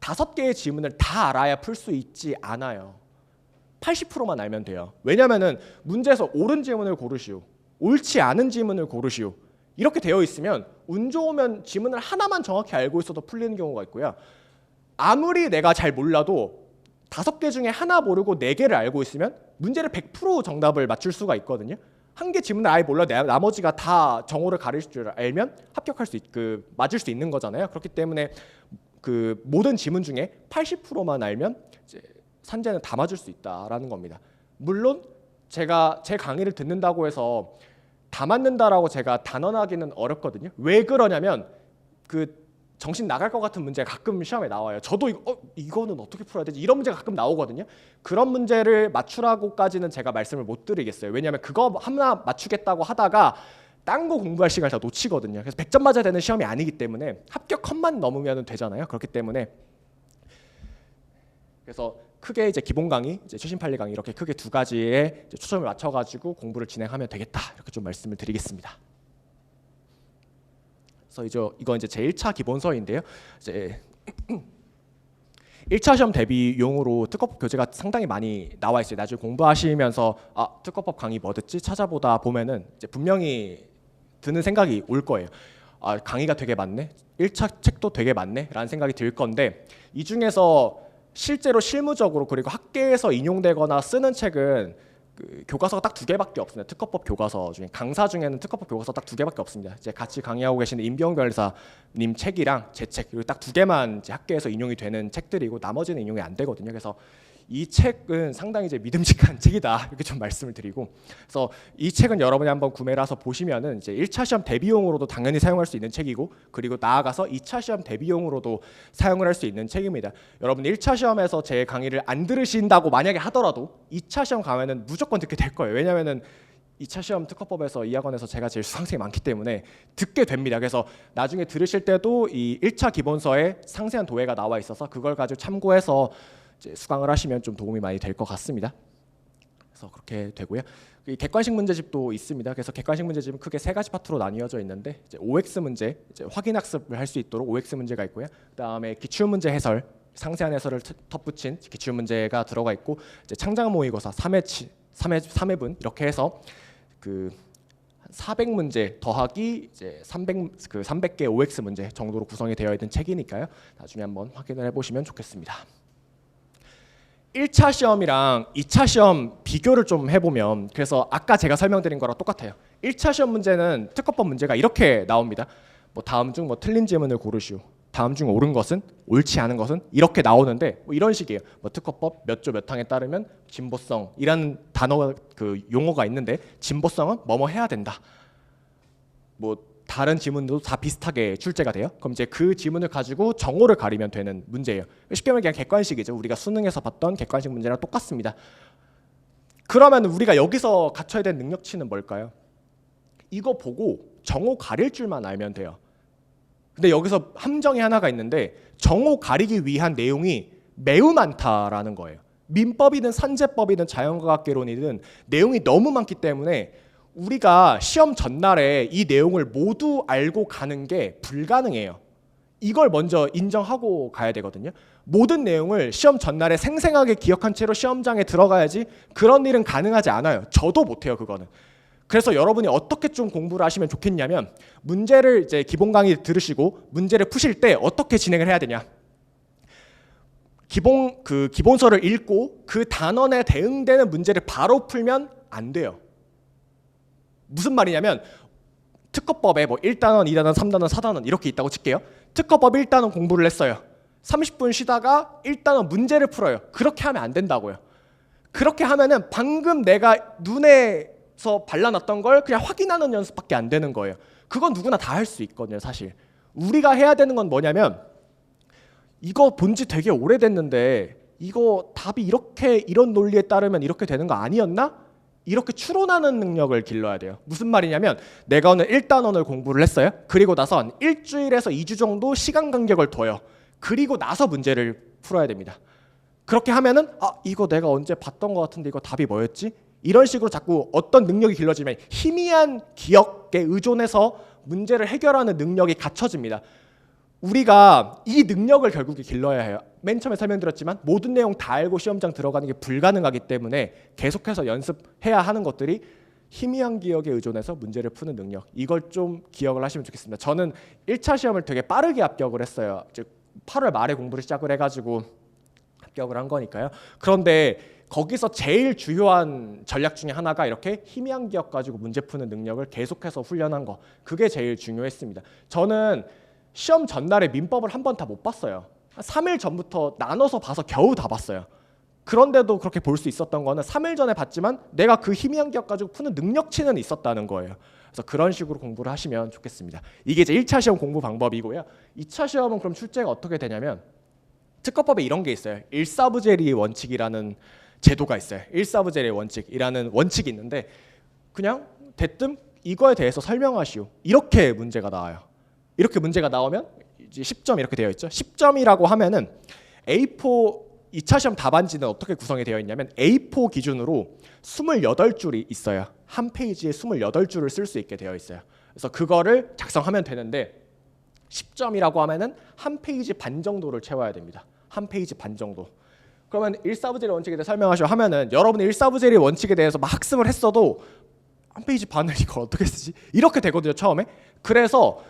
5개의 지문을 다 알아야 풀 수 있지 않아요. 80%만 알면 돼요. 왜냐하면은 문제에서 옳은 지문을 고르시오, 옳지 않은 지문을 고르시오, 이렇게 되어 있으면 운 좋으면 지문을 하나만 정확히 알고 있어도 풀리는 경우가 있고요. 아무리 내가 잘 몰라도 5개 중에 하나 모르고 4개를 알고 있으면 문제를 100% 정답을 맞출 수가 있거든요. 한 개 지문을 아예 몰라도 나머지가 다 정오를 가릴 줄 알면 합격할 맞을 수 있는 거잖아요. 그렇기 때문에 모든 지문 중에 80%만 알면 이제 산재는 다 맞을 수 있다라는 겁니다. 물론 제가 제 강의를 듣는다고 해서 다 맞는다라고 제가 단언하기는 어렵거든요. 왜 그러냐면 정신 나갈 것 같은 문제가 가끔 시험에 나와요. 저도 이거는 어떻게 풀어야 되지? 이런 문제가 가끔 나오거든요. 그런 문제를 맞추라고까지는 제가 말씀을 못 드리겠어요. 왜냐하면 그거 하나 맞추겠다고 하다가 딴 거 공부할 시간을 다 놓치거든요. 그래서 100점 맞아야 되는 시험이 아니기 때문에 합격 컷만 넘으면 되잖아요. 그렇기 때문에 그래서 크게 이제 기본 강의, 이제 최신 판례 강의 이렇게 크게 2가지에 이제 초점을 맞춰가지고 공부를 진행하면 되겠다, 이렇게 좀 말씀을 드리겠습니다. 그래서 이건 이제 제 1차 기본서인데요. 이제 1차 시험 대비용으로 특허법 교재가 상당히 많이 나와 있어요. 나중에 공부하시면서 특허법 강의 뭐 듣지 찾아보다 보면은 이제 분명히 드는 생각이 올 거예요. 강의가 되게 많네, 1차 책도 되게 많네 라는 생각이 들 건데, 이 중에서 실제로 실무적으로 그리고 학계에서 인용되거나 쓰는 책은 교과서가 딱 2개밖에 없습니다. 특허법 교과서 중에 강사 중에는 특허법 교과서 딱 2개밖에 없습니다. 이제 같이 강의하고 계시는 임병 변리사님 책이랑 제 책, 그리고 딱 2개만 이제 학계에서 인용이 되는 책들이고 나머지는 인용이 안 되거든요. 그래서 이 책은 상당히 이제 믿음직한 책이다, 이렇게 좀 말씀을 드리고, 그래서 이 책은 여러분이 한번 구매를 해서 보시면은 이제 1차 시험 대비용으로도 당연히 사용할 수 있는 책이고, 그리고 나아가서 2차 시험 대비용으로도 사용을 할 수 있는 책입니다. 여러분 1차 시험에서 제 강의를 안 들으신다고 만약에 하더라도 2차 시험 가면은 무조건 듣게 될 거예요. 왜냐면은 2차 시험 특허법에서 이 학원에서 제가 제일 수강생이 많기 때문에 듣게 됩니다. 그래서 나중에 들으실 때도 이 1차 기본서에 상세한 도해가 나와 있어서 그걸 가지고 참고해서 이제 수강을 하시면 좀 도움이 많이 될 것 같습니다. 그래서 그렇게 되고요. 이 객관식 문제집도 있습니다. 그래서 객관식 문제집은 크게 3가지 파트로 나뉘어져 있는데, 이제 OX 문제, 이제 확인 학습을 할 수 있도록 OX 문제가 있고요. 그다음에 기출 문제 해설, 상세한 해설을 덧붙인 기출 문제가 들어가 있고, 이제 창작 모의고사 3회분 이렇게 해서 400문제 더하기 이제 300개 OX 문제 정도로 구성이 되어 있는 책이니까요. 나중에 한번 확인을 해보시면 좋겠습니다. 1차 시험이랑 2차 시험 비교를 좀 해보면, 그래서 아까 제가 설명드린 거랑 똑같아요. 1차 시험 문제는 특허법 문제가 이렇게 나옵니다. 다음 중 틀린 지문을 고르시오, 다음 중 옳은 것은, 옳지 않은 것은, 이렇게 나오는데 이런 식이에요. 특허법 몇 조 몇 항에 따르면 진보성이라는 단어 용어가 있는데, 진보성은 뭐뭐 해야 된다. 다른 지문도 다 비슷하게 출제가 돼요. 그럼 이제 그 지문을 가지고 정오를 가리면 되는 문제예요. 쉽게 말하면 그냥 객관식이죠. 우리가 수능에서 봤던 객관식 문제랑 똑같습니다. 그러면 우리가 여기서 갖춰야 될 능력치는 뭘까요? 이거 보고 정오 가릴 줄만 알면 돼요. 근데 여기서 함정이 하나가 있는데 정오 가리기 위한 내용이 매우 많다라는 거예요. 민법이든 산재법이든 자연과학개론이든 내용이 너무 많기 때문에 우리가 시험 전날에 이 내용을 모두 알고 가는 게 불가능해요. 이걸 먼저 인정하고 가야 되거든요. 모든 내용을 시험 전날에 생생하게 기억한 채로 시험장에 들어가야지 그런 일은 가능하지 않아요. 저도 못해요, 그거는. 그래서 여러분이 어떻게 좀 공부를 하시면 좋겠냐면 문제를 이제 기본 강의 들으시고 문제를 푸실 때 어떻게 진행을 해야 되냐. 기본서를 읽고 그 단원에 대응되는 문제를 바로 풀면 안 돼요. 무슨 말이냐면 특허법에 뭐 1단원, 2단원, 3단원, 4단원 이렇게 있다고 칠게요. 특허법 1단원 공부를 했어요. 30분 쉬다가 1단원 문제를 풀어요. 그렇게 하면 안 된다고요. 그렇게 하면은 방금 내가 눈에서 발라놨던 걸 그냥 확인하는 연습밖에 안 되는 거예요. 그건 누구나 다 할 수 있거든요, 사실. 우리가 해야 되는 건 뭐냐면 이거 본지 되게 오래됐는데 이거 답이 이런 논리에 따르면 이렇게 되는 거 아니었나? 이렇게 추론하는 능력을 길러야 돼요. 무슨 말이냐면 내가 오늘 1단원을 공부를 했어요. 그리고 나서 한 일주일에서 2주 정도 시간 간격을 둬요. 그리고 나서 문제를 풀어야 됩니다. 그렇게 하면은 이거 내가 언제 봤던 것 같은데 이거 답이 뭐였지? 이런 식으로 자꾸 어떤 능력이 길러지면 희미한 기억에 의존해서 문제를 해결하는 능력이 갖춰집니다. 우리가 이 능력을 결국에 길러야 해요. 맨 처음에 설명드렸지만 모든 내용 다 알고 시험장 들어가는 게 불가능하기 때문에 계속해서 연습해야 하는 것들이 희미한 기억에 의존해서 문제를 푸는 능력, 이걸 좀 기억을 하시면 좋겠습니다. 저는 1차 시험을 되게 빠르게 합격을 했어요. 즉 8월 말에 공부를 시작을 해가지고 합격을 한 거니까요. 그런데 거기서 제일 주요한 전략 중에 하나가 이렇게 희미한 기억 가지고 문제 푸는 능력을 계속해서 훈련한 거, 그게 제일 중요했습니다. 저는 시험 전날에 민법을 한 번 다 못 봤어요. 한 3일 전부터 나눠서 봐서 겨우 다 봤어요. 그런데도 그렇게 볼 수 있었던 거는 3일 전에 봤지만 내가 그 희미한 기억 가지고 푸는 능력치는 있었다는 거예요. 그래서 그런 식으로 공부를 하시면 좋겠습니다. 이게 이제 1차 시험 공부 방법이고요. 2차 시험은 그럼 출제가 어떻게 되냐면 특허법에 이런 게 있어요. 일사부재리 원칙이라는 제도가 있어요. 일사부재리 원칙이라는 원칙이 있는데 그냥 대뜸 이거에 대해서 설명하시오. 이렇게 문제가 나와요. 이렇게 문제가 나오면 이제 10점 이렇게 되어 있죠. 10점이라고 하면은 A4 2차 시험 답안지는 어떻게 구성이 되어 있냐면 A4 기준으로 28줄이 있어요. 한 페이지에 28줄을 쓸 수 있게 되어 있어요. 그래서 그거를 작성하면 되는데 10점이라고 하면은 한 페이지 반 정도를 채워야 됩니다. 한 페이지 반 정도. 그러면 일사부재리 원칙에 대해 설명하시오 하면은 여러분이 일사부재리 원칙에 대해서 막 학습을 했어도 한 페이지 반을 이걸 어떻게 쓰지? 이렇게 되거든요, 처음에. 그래서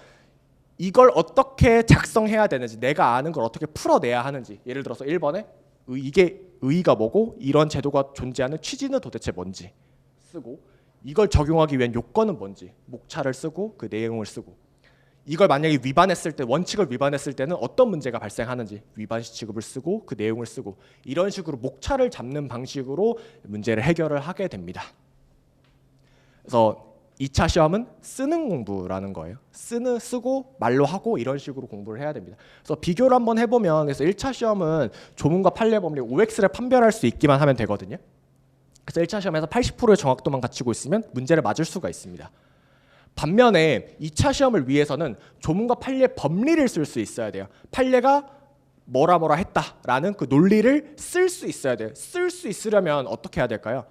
이걸 어떻게 작성해야 되는지, 내가 아는 걸 어떻게 풀어내야 하는지, 예를 들어서 1번에 이게 의의가 뭐고 이런 제도가 존재하는 취지는 도대체 뭔지 쓰고, 이걸 적용하기 위한 요건은 뭔지 목차를 쓰고 그 내용을 쓰고, 이걸 만약에 위반했을 때, 원칙을 위반했을 때는 어떤 문제가 발생하는지 위반시 취급을 쓰고 그 내용을 쓰고, 이런 식으로 목차를 잡는 방식으로 문제를 해결을 하게 됩니다. 그래서 2차 시험은 쓰는 공부라는 거예요. 쓰고 말로 하고 이런 식으로 공부를 해야 됩니다. 그래서 비교를 한번 해보면, 그래서 1차 시험은 조문과 판례 법리 OX를 판별할 수 있기만 하면 되거든요. 그래서 1차 시험에서 80%의 정확도만 갖추고 있으면 문제를 맞을 수가 있습니다. 반면에 2차 시험을 위해서는 조문과 판례 법리를 쓸 수 있어야 돼요. 판례가 뭐라 했다라는 그 논리를 쓸 수 있어야 돼요. 쓸 수 있으려면 어떻게 해야 될까요?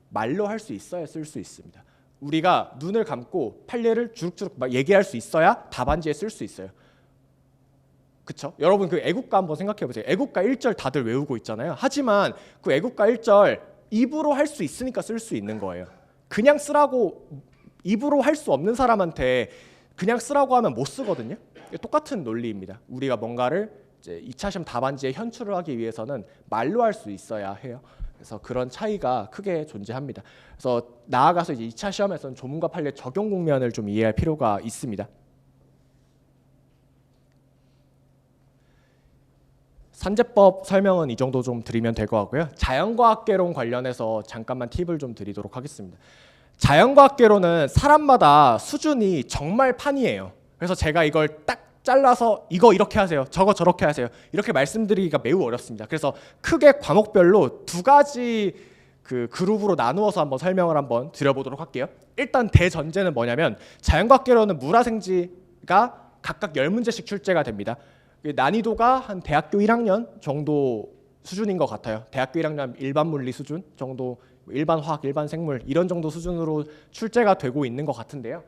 말로 할 수 있어야 쓸 수 있습니다. 우리가 눈을 감고 판례를 주룩주룩 막 얘기할 수 있어야 답안지에 쓸 수 있어요. 그쵸? 여러분 그 애국가 한번 생각해 보세요. 애국가 1절 다들 외우고 있잖아요. 하지만 그 애국가 1절 입으로 할 수 있으니까 쓸 수 있는 거예요. 그냥 쓰라고, 입으로 할 수 없는 사람한테 그냥 쓰라고 하면 못 쓰거든요. 똑같은 논리입니다. 우리가 뭔가를 이제 2차 시험 답안지에 현출을 하기 위해서는 말로 할 수 있어야 해요. 그래서 그런 차이가 크게 존재합니다. 그래서 나아가서 이제 2차 시험에서는 조문과 판례 적용 국면을 좀 이해할 필요가 있습니다. 산재법 설명은 이 정도 좀 드리면 될 것 같고요. 자연과학개론 관련해서 잠깐만 팁을 좀 드리도록 하겠습니다. 자연과학개론은 사람마다 수준이 정말 판이에요. 그래서 제가 이걸 딱 잘라서 이거 이렇게 하세요, 저거 저렇게 하세요, 이렇게 말씀드리기가 매우 어렵습니다. 그래서 크게 과목별로 두 가지 그 그룹으로 나누어서 한번 설명을 한번 드려보도록 할게요. 일단 대전제는 뭐냐면 자연과학계로는 물화생지가 각각 10문제씩 출제가 됩니다. 난이도가 한 대학교 1학년 정도 수준인 것 같아요. 대학교 1학년 일반 물리 수준 정도, 일반 화학, 일반 생물 이런 정도 수준으로 출제가 되고 있는 것 같은데요.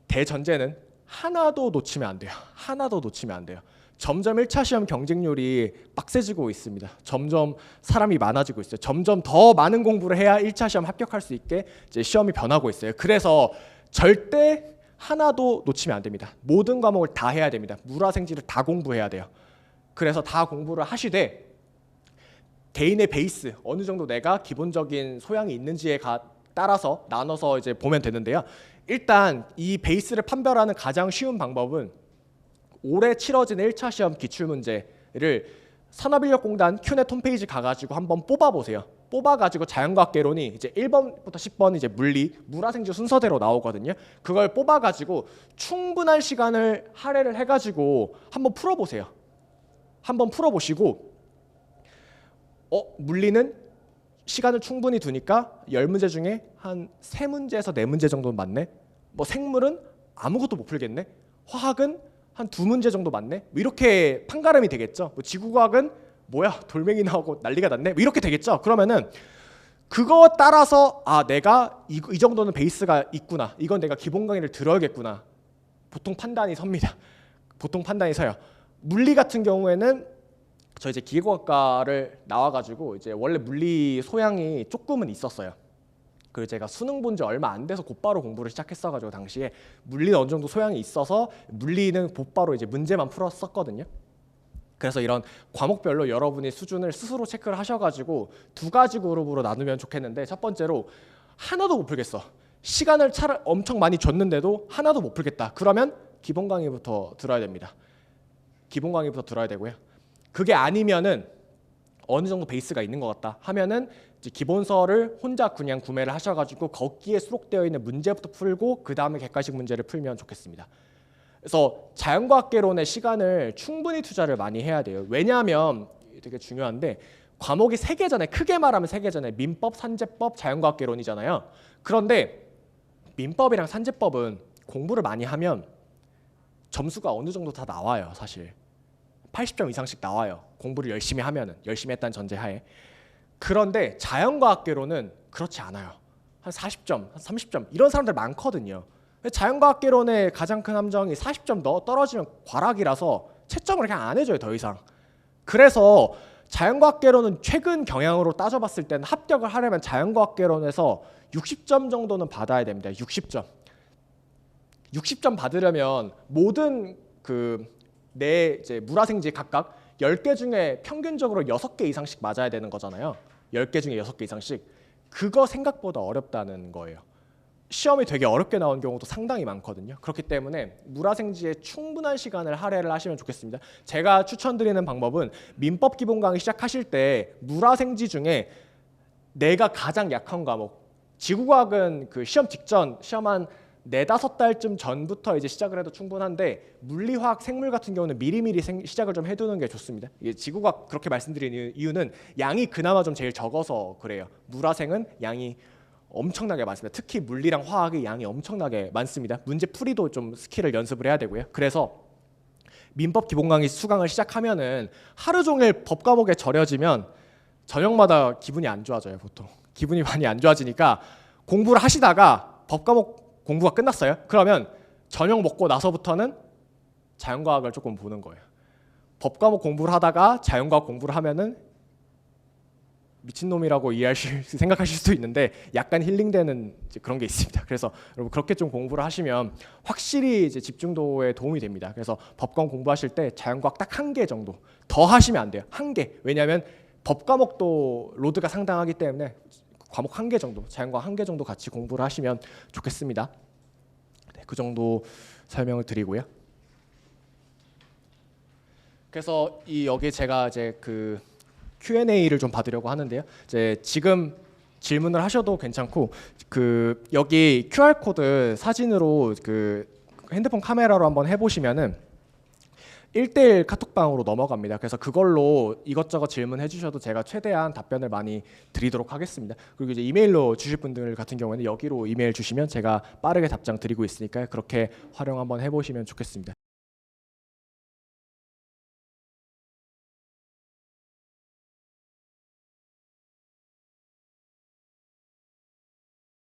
대전제는 하나도 놓치면 안 돼요. 하나도 놓치면 안 돼요. 점점 1차 시험 경쟁률이 빡세지고 있습니다. 점점 사람이 많아지고 있어요. 점점 더 많은 공부를 해야 1차 시험 합격할 수 있게 이제 시험이 변하고 있어요. 그래서 절대 하나도 놓치면 안 됩니다. 모든 과목을 다 해야 됩니다. 물화생지를 다 공부해야 돼요. 그래서 다 공부를 하시되 개인의 베이스 어느 정도 내가 기본적인 소양이 있는지에 따라서 나눠서 이제 보면 되는데요. 일단 이 베이스를 판별하는 가장 쉬운 방법은 올해 치러진 1차 시험 기출문제를 산업인력공단 큐넷 홈페이지 가가지고 한번 뽑아보세요. 뽑아가지고 자연과학개론이 이제 1번부터 10번 이제 물화생지 순서대로 나오거든요. 그걸 뽑아가지고 충분한 시간을 할애를 해가지고 한번 풀어보세요. 한번 풀어보시고 물리는 시간을 충분히 두니까 10문제 중에 한 3문제에서 4문제 정도는 맞네. 뭐 생물은 아무것도 못 풀겠네. 화학은 한 2문제 정도 맞네. 뭐 이렇게 판가름이 되겠죠. 뭐 지구과학은 뭐야 돌멩이 나오고 난리가 났네. 뭐 이렇게 되겠죠. 그러면은 그거 따라서 내가 이 정도는 베이스가 있구나. 이건 내가 기본 강의를 들어야겠구나. 보통 판단이 섭니다. 보통 판단이 서요. 물리 같은 경우에는 저 이제 기계공학과를 나와가지고 이제 원래 물리 소양이 조금은 있었어요. 그리고 제가 수능 본 지 얼마 안 돼서 곧바로 공부를 시작했어가지고 당시에 물리는 어느 정도 소양이 있어서 물리는 곧바로 이제 문제만 풀었었거든요. 그래서 이런 과목별로 여러분이 수준을 스스로 체크를 하셔가지고 2가지 그룹으로 나누면 좋겠는데, 첫 번째로 하나도 못 풀겠어. 시간을 엄청 많이 줬는데도 하나도 못 풀겠다. 그러면 기본 강의부터 들어야 됩니다. 기본 강의부터 들어야 되고요. 그게 아니면은 어느 정도 베이스가 있는 것 같다 하면은 이제 기본서를 혼자 그냥 구매를 하셔가지고 거기에 수록되어 있는 문제부터 풀고 그 다음에 객관식 문제를 풀면 좋겠습니다. 그래서 자연과학개론의 시간을 충분히 투자를 많이 해야 돼요. 왜냐하면 되게 중요한데 과목이 3개잖아요. 크게 말하면 3개잖아요. 민법, 산재법, 자연과학개론이잖아요. 그런데 민법이랑 산재법은 공부를 많이 하면 점수가 어느 정도 다 나와요. 사실 80점 이상씩 나와요. 공부를 열심히 하면은, 열심히 했다는 전제하에. 그런데 자연과학개론은 그렇지 않아요. 한 40점, 한 30점 이런 사람들 많거든요. 자연과학개론의 가장 큰 함정이 40점 떨어지면 과락이라서 채점을 그냥 안 해줘요. 더 이상. 그래서 자연과학개론은 최근 경향으로 따져봤을 때는 합격을 하려면 자연과학개론에서 60점 정도는 받아야 됩니다. 60점. 60점 받으려면 모든 내 이제 물화생지 각각 10개 중에 평균적으로 6개 이상씩 맞아야 되는 거잖아요. 10개 중에 6개 이상씩. 그거 생각보다 어렵다는 거예요. 시험이 되게 어렵게 나온 경우도 상당히 많거든요. 그렇기 때문에 물화생지에 충분한 시간을 할애를 하시면 좋겠습니다. 제가 추천드리는 방법은 민법 기본 강의 시작하실 때 물화생지 중에 내가 가장 약한 과목, 지구과학은 그 시험 직전, 시험 한 4-5달쯤 전부터 이제 시작을 해도 충분한데 물리화학, 생물 같은 경우는 미리미리 시작을 좀 해두는 게 좋습니다. 지구과학 그렇게 말씀드리는 이유는 양이 그나마 좀 제일 적어서 그래요. 물화생은 양이 엄청나게 많습니다. 특히 물리랑 화학의 양이 엄청나게 많습니다. 문제 풀이도 좀 스킬을 연습을 해야 되고요. 그래서 민법 기본 강의 수강을 시작하면은 하루 종일 법 과목에 절여지면 저녁마다 기분이 안 좋아져요. 보통 기분이 많이 안 좋아지니까 공부를 하시다가 법 과목 공부가 끝났어요. 그러면 저녁 먹고 나서부터는 자연과학을 조금 보는 거예요. 법 과목 공부를 하다가 자연과학 공부를 하면은 미친놈이라고 생각하실 수도 있는데 약간 힐링되는 그런 게 있습니다. 그래서 여러분 그렇게 좀 공부를 하시면 확실히 이제 집중도에 도움이 됩니다. 그래서 법과목 공부하실 때 자연과학 딱 1개 정도 더 하시면 안 돼요. 1개. 왜냐하면 법 과목도 로드가 상당하기 때문에 과목 1개 정도, 자연과학 1개 정도 같이 공부를 하시면 좋겠습니다. 네, 그 정도 설명을 드리고요. 그래서 여기 제가 이제 그 Q&A를 좀 받으려고 하는데요. 이제 지금 질문을 하셔도 괜찮고 여기 QR 코드 사진으로 핸드폰 카메라로 한번 해보시면은 1대1 카톡방으로 넘어갑니다. 그래서 그걸로 이것저것 질문해 주셔도 제가 최대한 답변을 많이 드리도록 하겠습니다. 그리고 이제 이메일로 주실 분들 같은 경우에는 여기로 이메일 주시면 제가 빠르게 답장 드리고 있으니까요. 그렇게 활용 한번 해보시면 좋겠습니다.